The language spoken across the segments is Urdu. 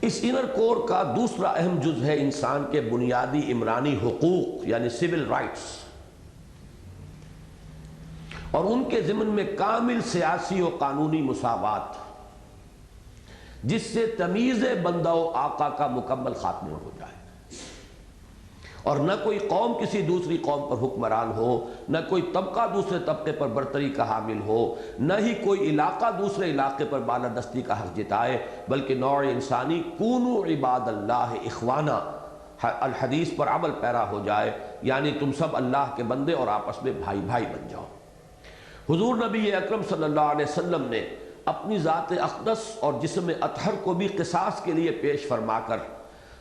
اس انر کور کا دوسرا اہم جز ہے انسان کے بنیادی عمرانی حقوق یعنی سول رائٹس، اور ان کے ضمن میں کامل سیاسی و قانونی مساوات، جس سے تمیز بندہ و آقا کا مکمل خاتمہ ہو جائے، اور نہ کوئی قوم کسی دوسری قوم پر حکمران ہو، نہ کوئی طبقہ دوسرے طبقے پر برتری کا حامل ہو، نہ ہی کوئی علاقہ دوسرے علاقے پر بالادستی کا حق جتائے، بلکہ نوع انسانی کونوا عباد اللہ اخوانا الحدیث پر عمل پیرا ہو جائے، یعنی تم سب اللہ کے بندے اور آپس میں بھائی بھائی بن جاؤ۔ حضور نبی اکرم صلی اللہ علیہ وسلم نے اپنی ذات اقدس اور جسم اطہر کو بھی قصاص کے لیے پیش فرما کر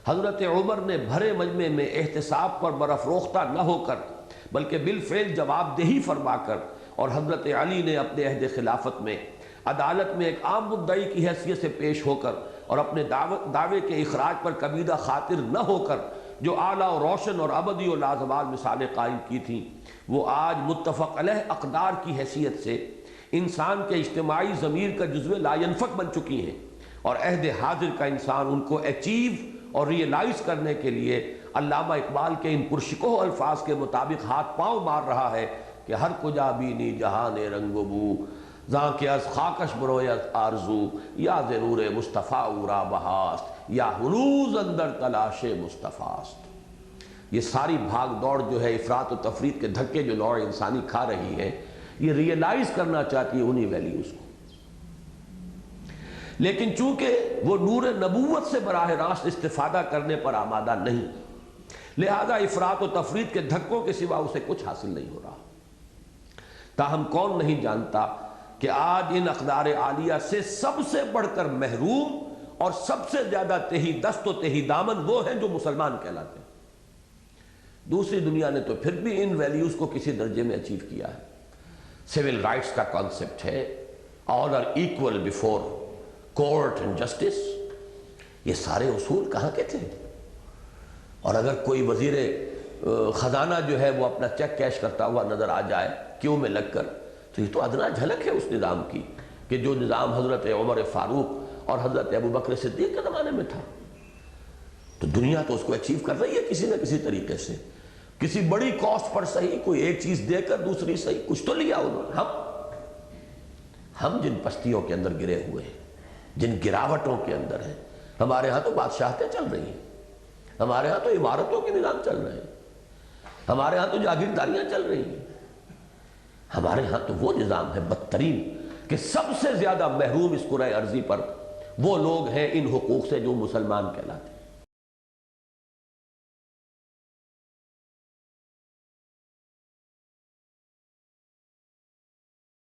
حضرت عمر نے بھرے مجمع میں احتساب پر برافروختہ نہ ہو کر بلکہ بالفعل جواب دہی فرما کر، اور حضرت علی نے اپنے عہد خلافت میں عدالت میں ایک عام مدعی کی حیثیت سے پیش ہو کر اور اپنے دعوے کے اخراج پر کبیدہ خاطر نہ ہو کر جو اعلیٰ و روشن اور ابدی و لازوال مثالیں قائم کی تھیں، وہ آج متفق علیہ اقدار کی حیثیت سے انسان کے اجتماعی ضمیر کا جزو لا ینفک بن چکی ہیں، اور عہد حاضر کا انسان ان کو اچیو اور ریئلائز کرنے کے لیے علامہ اقبال کے ان پرشکوہ الفاظ کے مطابق ہاتھ پاؤں مار رہا ہے کہ ہر کجا بینی جہان رنگ و بو، زاں کے از خاکش برویت آرزو، یا ضرور مصطفیٰ اورا بہاست، یا ہنوز اندر تلاش مصطفیٰست۔ یہ ساری بھاگ دوڑ جو ہے، افراط و تفریط کے دھکے جو نوع انسانی کھا رہی ہے، یہ ریئلائز کرنا چاہتی ہے انہی ویلیوز کو، لیکن چونکہ وہ نور نبوت سے براہ راست استفادہ کرنے پر آمادہ نہیں، لہذا افراط و تفریط کے دھکوں کے سوا اسے کچھ حاصل نہیں ہو رہا۔ تاہم کون نہیں جانتا کہ آج ان اقدار عالیہ سے سب سے بڑھ کر محروم اور سب سے زیادہ تہی دست و تہی دامن وہ ہیں جو مسلمان کہلاتے ہیں۔ دوسری دنیا نے تو پھر بھی ان ویلیوز کو کسی درجے میں اچیو کیا ہے۔ سول رائٹس کا کانسیپٹ ہے، all are equal before court and justice, یہ سارے اصول کہاں کے تھے؟ اور اگر کوئی وزیر خزانہ جو ہے وہ اپنا چیک کیش کرتا ہوا نظر آ جائے کیوں میں لگ کر، تو یہ تو ادنا جھلک ہے اس نظام کی کہ جو نظام حضرت عمر فاروق اور حضرت ابو بکر صدیق کے زمانے میں تھا۔ تو دنیا تو اس کو اچیو کر رہی ہے کسی نہ کسی طریقے سے، کسی بڑی کاسٹ پر صحیح، کوئی ایک چیز دے کر دوسری صحیح، کچھ تو لیا انہوں نے۔ ہم جن پستیوں کے اندر گرے ہوئے ہیں، جن گراوٹوں کے اندر ہیں، ہمارے ہاں تو بادشاہتیں چل رہی ہیں، ہمارے ہاں تو عمارتوں کے نظام چل رہے ہیں، ہمارے ہاں تو جاگیرداریاں چل رہی ہیں، ہمارے ہاں تو وہ نظام ہے بدترین کہ سب سے زیادہ محروم اس کرۂ ارضی پر وہ لوگ ہیں ان حقوق سے جو مسلمان کہلاتے ہیں۔